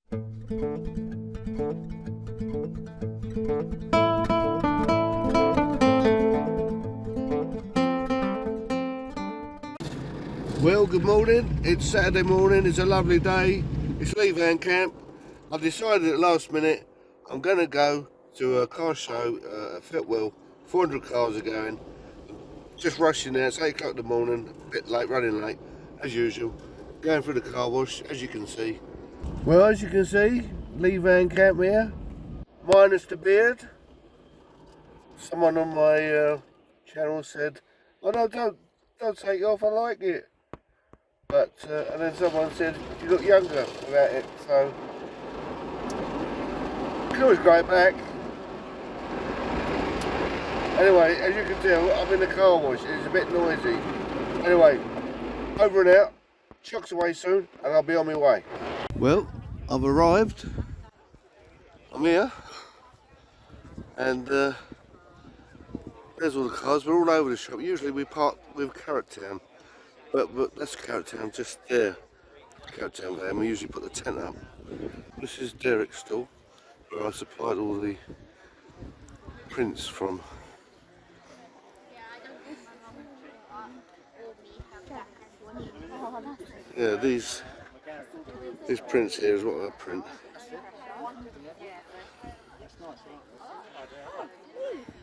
Well, good morning. It's Saturday morning. It's a lovely day. It's leevancamp. I've decided at last minute I'm going to go to a car show at Feltwell. 400 cars are going. Just rushing there. It's 8 o'clock in the morning. A bit late, running late, as usual. Going through the car wash, as you can see. Well, as you can see, leevancamp here. Minus the beard. Someone on my channel said, "Oh no, don't take it off. I like it." But and then someone said, "You look younger without it." So you can always grow it back. Anyway, as you can tell, I'm in the car wash. It's a bit noisy. Anyway, over and out. Chuck's away soon, and I'll be on my way. Well, I've arrived. I'm here, and there's all the cars. We're all over the shop. Usually we park with Carrot Town, but that's Carrot Town just there. Carrot Town there, and we usually put the tent up. This is Derek's store, where I supplied all the prints from. Yeah, these prints here is what I print.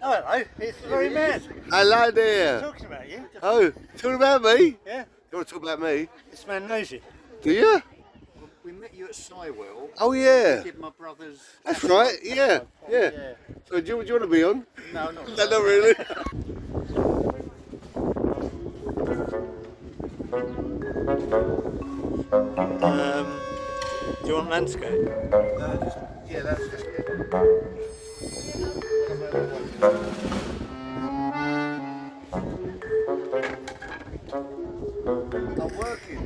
Oh, hello, it's the very man. Hello there. Talking about you. Oh, talking about me? Yeah. You want to talk about me? This man knows you. Do you? We met you at Sywell. Oh yeah. Did my brother's. That's right. Yeah. So do you want to be on? No, not No, not really. Do you want landscape? Yeah, that's it. I'm working.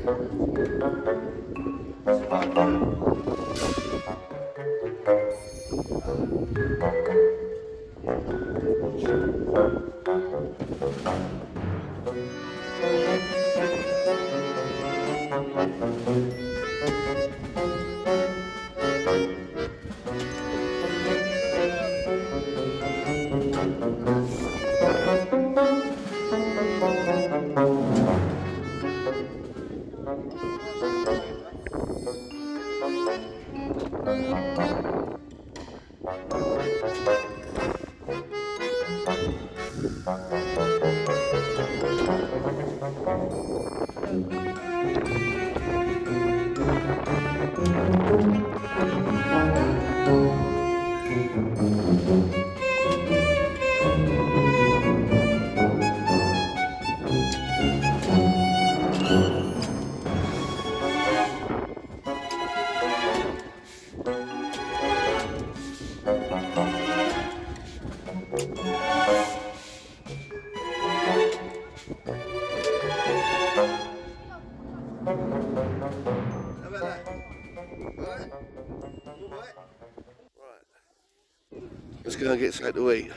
Let's go and get something to eat.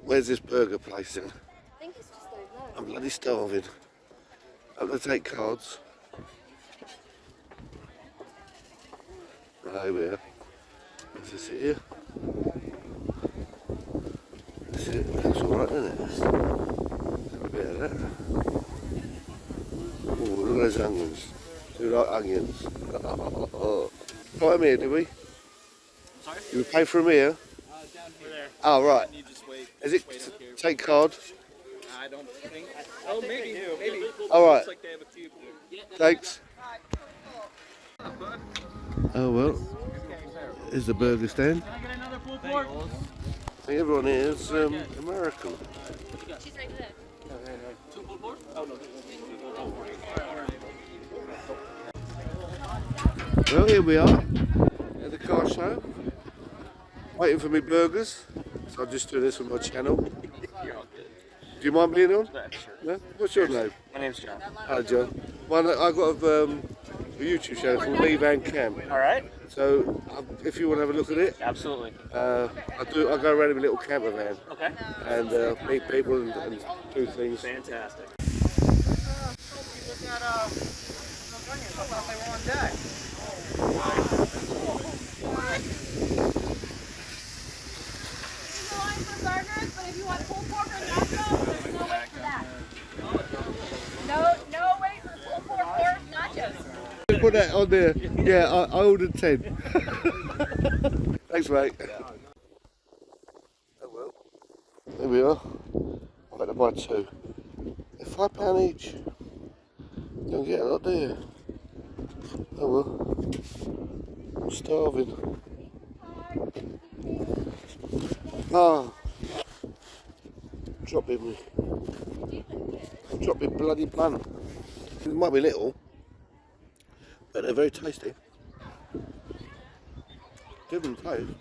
Where's this burger place then? I think it's just over there. I'm bloody starving. I'm going to take cards. Right over here. Is this it here? That's it. That's alright, isn't it? Have a bit of that. Oh, look at those onions. Do you like onions? Got them here, did we? Sorry? You would pay for them here? Down here. There. Oh, right. You just wait. Is it take card? I don't think. Oh, maybe. All right. Looks like they have a tube here. Thanks. Oh well. Here's the burger stand. Can I get another pulled pork? I think everyone here is American. She's right there. Two pulled pork? Oh, no. Well, here we are at the car show. Waiting for me burgers. So I'm just doing this on my channel. Do you mind being on? No? What's your name? My name's John. Hi, John. I got a YouTube channel called leevancamp. All right. So if you want to have a look at it, Absolutely. I go around in a little camper van Okay. and meet people and do things. Fantastic. line for burgers, but if you want pulled pork or nachos, there's no wait for that. No wait for pulled pork or nachos. Put that on there. Yeah, I ordered 10. Thanks, mate. Oh well. There we are. I've had to buy 2. They're £5 each. Don't get a lot there. Oh well. I'm starving. Ah. Drop me bloody bun. It might be little, but they're very tasty. Different taste.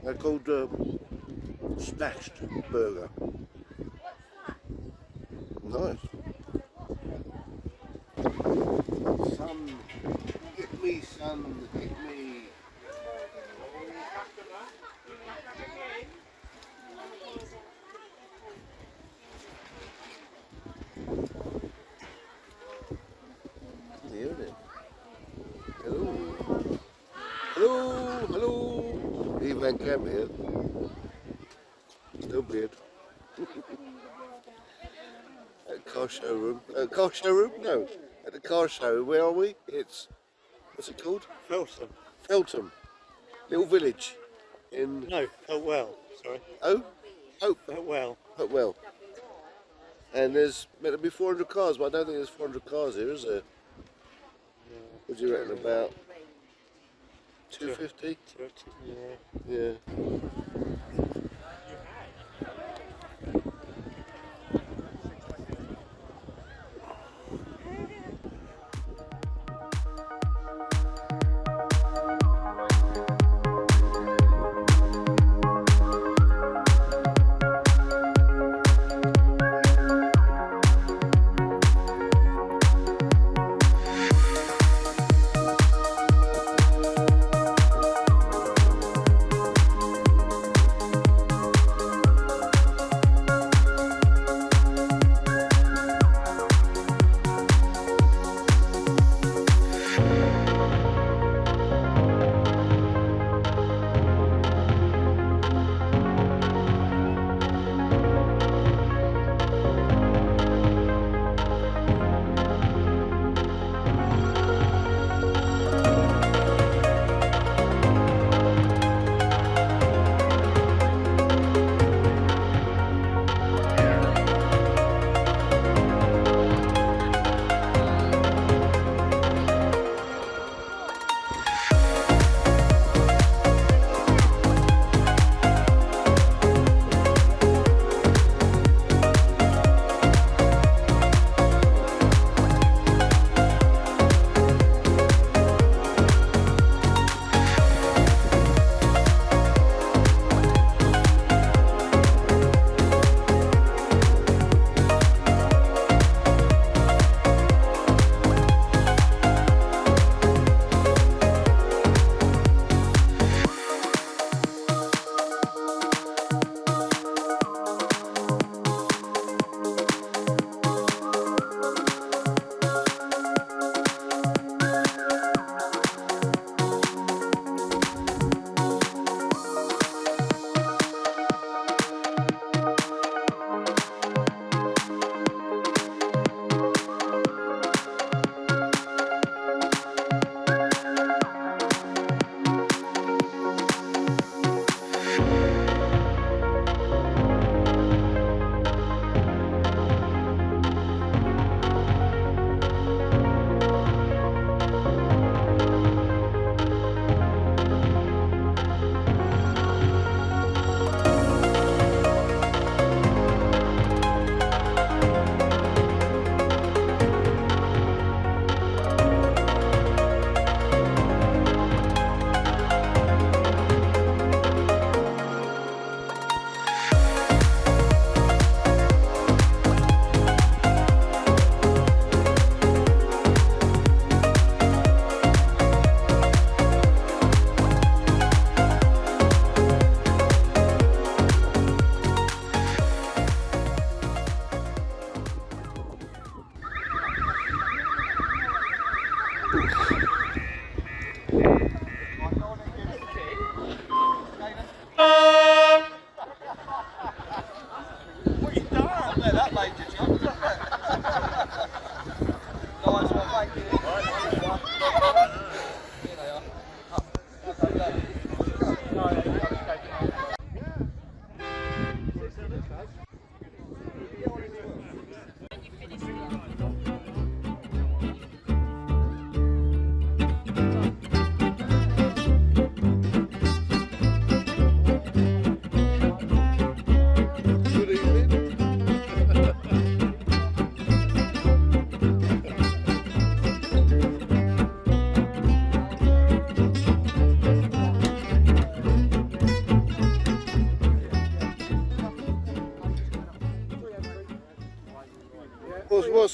They're called smashed burger. Nice. Son, hit me, son, hit me. Hello. Hello, hello. Leevancamp here. Still beard. At car showroom. Car showroom? No. At the car show. Where are we? It's, what's it called? Felton. Feltham. Little village. In, No, Feltwell. Sorry. oh? Oh, Feltwell. well. And there's meant to be 400 cars, but I don't think there's 400 cars here, is there? What do you reckon, about 250? Yeah. Yeah.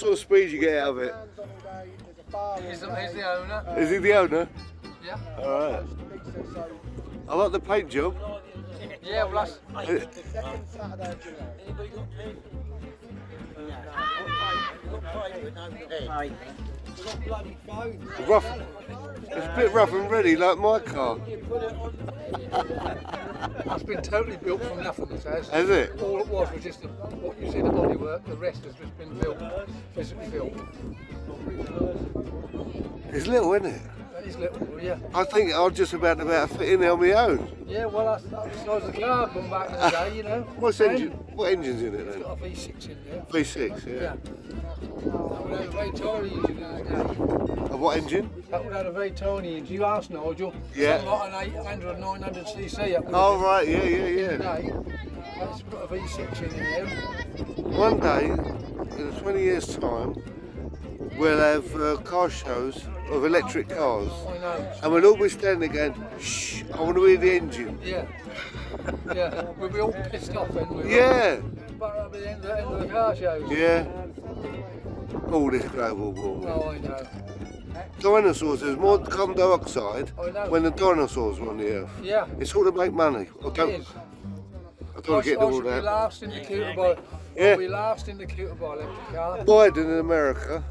sort of speed you get out of it? He's the owner. Is he the owner? Yeah. Alright. I like the paint job. Yeah, well that's... Rough. It's a bit rough and ready, like my car. That's been totally built from nothing, this has. Has it? All it was just what you see, the bodywork. The rest has just been built, physically built. It's little, isn't it? That is little, yeah. I think I'm just about to fit in there on my own. Yeah, well that's the size of the car going back in the day, you know. What engine's in it It's then? got a V6 in there. V6, yeah. Yeah. That would have a very tiny engine in the day. A what engine? That would have a very tiny engine. You asked Nigel. Yeah. Something like an 800, 900cc. Oh right, yeah. Today, that's got a V6 in there. One day, in 20 years' time, we'll have car shows of electric cars. I know. And we'll all be standing there going, shh, I want to hear the engine. Yeah. Yeah. We'll be all pissed off then. Yeah. But that'll be the end of the car shows. Yeah. All this global warming. Oh, I know. Dinosaurs, there's more carbon dioxide I know. when the dinosaurs were on the earth. Yeah. It's all to make money. I It don't is. want to get into all I should be that. last in the queue by. Yeah. I'll be last in the queue to buy electric car. Biden in America,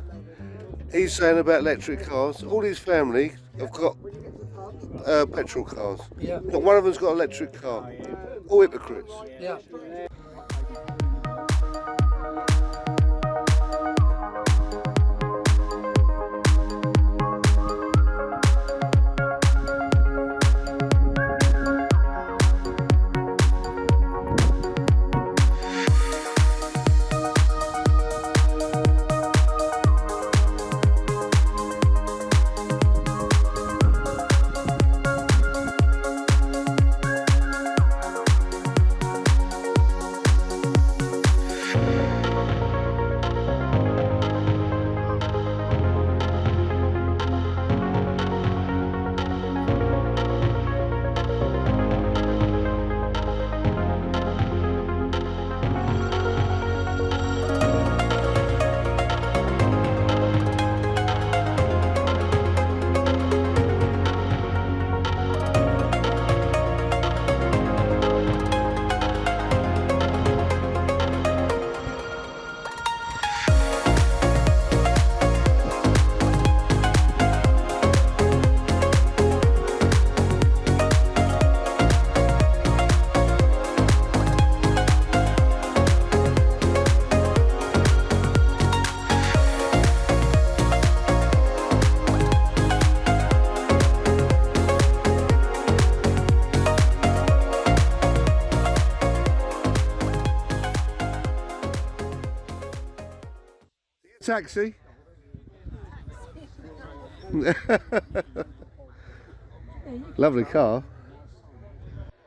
he's saying about electric cars. All his family have got petrol cars. Yeah. Not one of them's got an electric car. All hypocrites. Yeah. Taxi. Lovely car.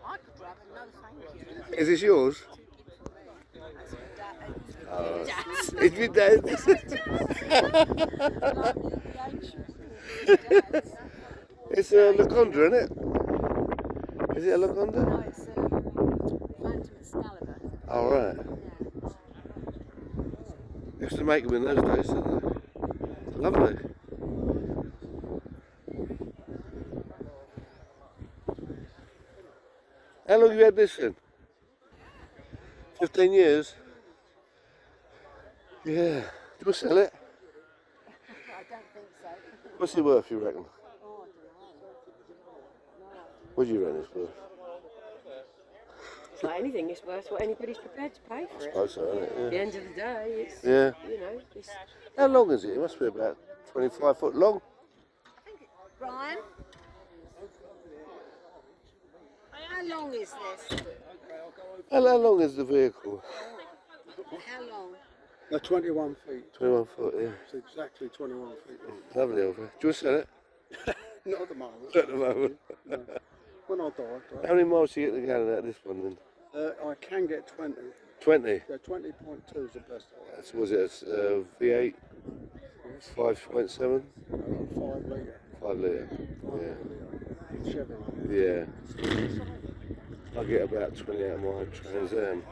I could drive it, no thank you. Is this yours? It's your dad's. It's a Laconda, isn't it? Is it a Laconda? No, it's Phantom Excalibur. All right. Used to make them in those days, didn't they? Lovely. How long have you had this in? 15 years? Yeah. Do you want to sell it? I don't think so. What's it worth, you reckon? Oh, I don't know. What do you reckon it's worth? It's like anything, it's worth what anybody's prepared to pay for it. Oh, so, isn't it? At the end of the day, it's, Yeah. you know, it's, How long is it? It must be about 25 foot long. Brian? How long is this? How long is the vehicle? How long? They're 21 feet. 21 foot, yeah. It's exactly 21 feet. Lovely over. Do you want to sell it? Not at the moment. At the moment. No. When I die, How many miles do you get to gallon out of this one then? I can get 20. 20? Yeah, 20.2 is the best I That's, was it a V8? 5.7? 5 litre. 5 litre. Yeah. Chevy. Yeah. I get about 20 out of my Trans Am.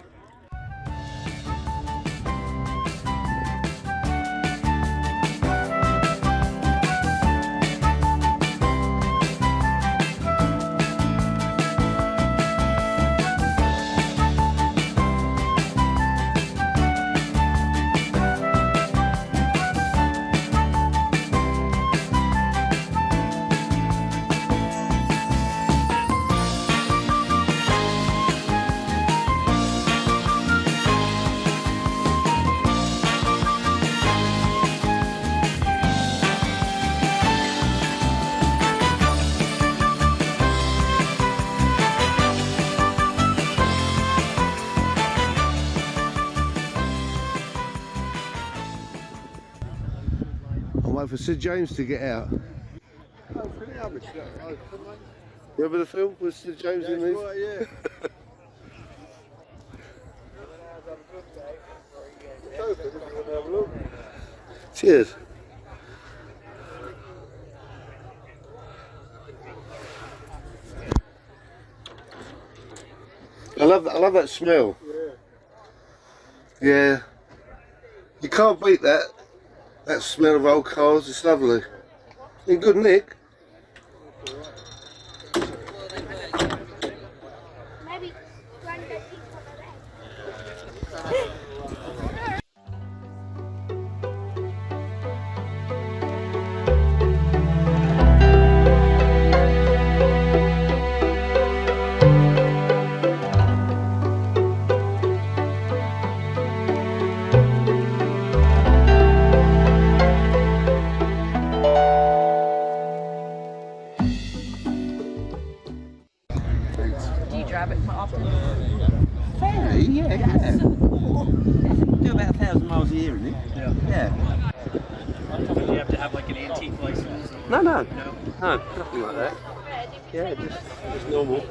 for Sir James to get out. Oh, pretty average, that road, couldn't they? Remember the film with Sir James in these? Right, yeah. Cheers. I love that smell. Yeah. You can't beat that. That smell of old cars. It's lovely. In good nick. Maybe Granny go pizza on the leg. Do you drive it quite often? Fairly, yeah. Do about 1,000 miles a year in it. Yeah. Do you have to have like an antique license? No, nothing like that. Yeah, just normal.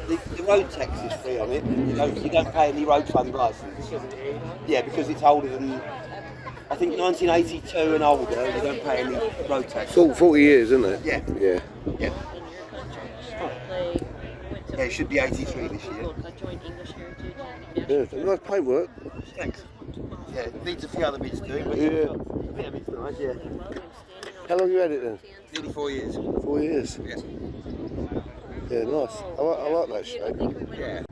The road tax is free on it. You don't pay any road fund licence. Yeah, because it's older than, I think 1982 and older. You don't pay any road tax. 40 years, isn't it? Yeah. Yeah. Yeah. Yeah, it should be 83 this year. Yeah, nice paintwork. Thanks. Yeah, it needs a few other bits doing, but Yeah. a bit of it's nice, yeah. How long you had it then? Nearly 4 years. 4 years. Yes. Yeah, nice. I like that shape. Yeah.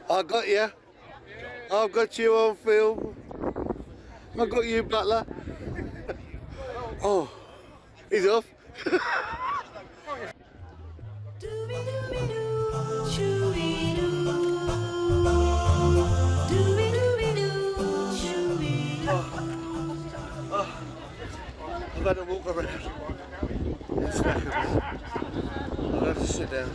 I got you. I've got you on film. I've got you, Butler. Oh, he's off. I've had to walk around. It's knackered. I'll have to sit down.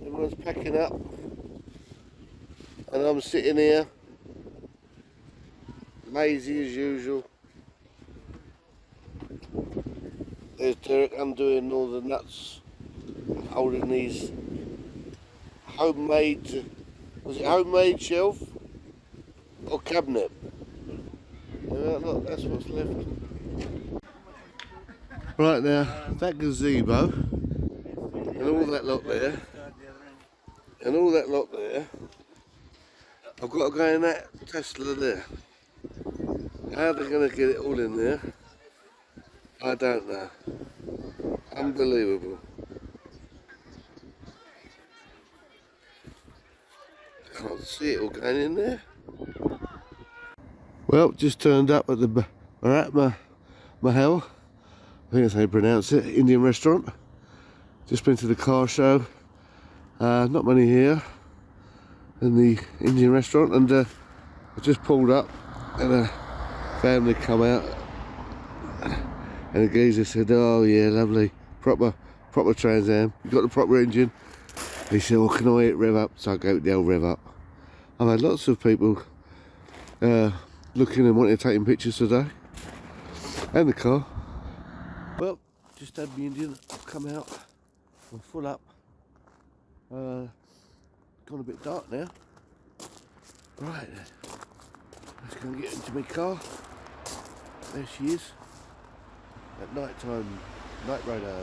Everyone's packing up and I'm sitting here lazy as usual. There's Derek undoing all the nuts, holding these homemade, was it homemade shelf or cabinet? Yeah, look, that's what's left. Right now, that gazebo and all that lot there, and all that lot there, I've got to go in that Tesla there. How they're going to get it all in there, I don't know. Unbelievable. I can't see it all going in there. Well, just turned up at the Mahal, I think that's how you pronounce it, Indian restaurant. Just been to the car show. Not many here in the Indian restaurant, and I just pulled up and a family come out and the geezer said, oh yeah, lovely, proper Trans Am, you got the proper engine? He said, well, can I hit rev up? So I gave it the old rev up. I've had lots of people looking and wanting to take pictures today, and the car. Well, just had the Indian, I've come out, I'm full up. Gone a bit dark now. Right, let's go and get into my car. There she is. At night time, night rider.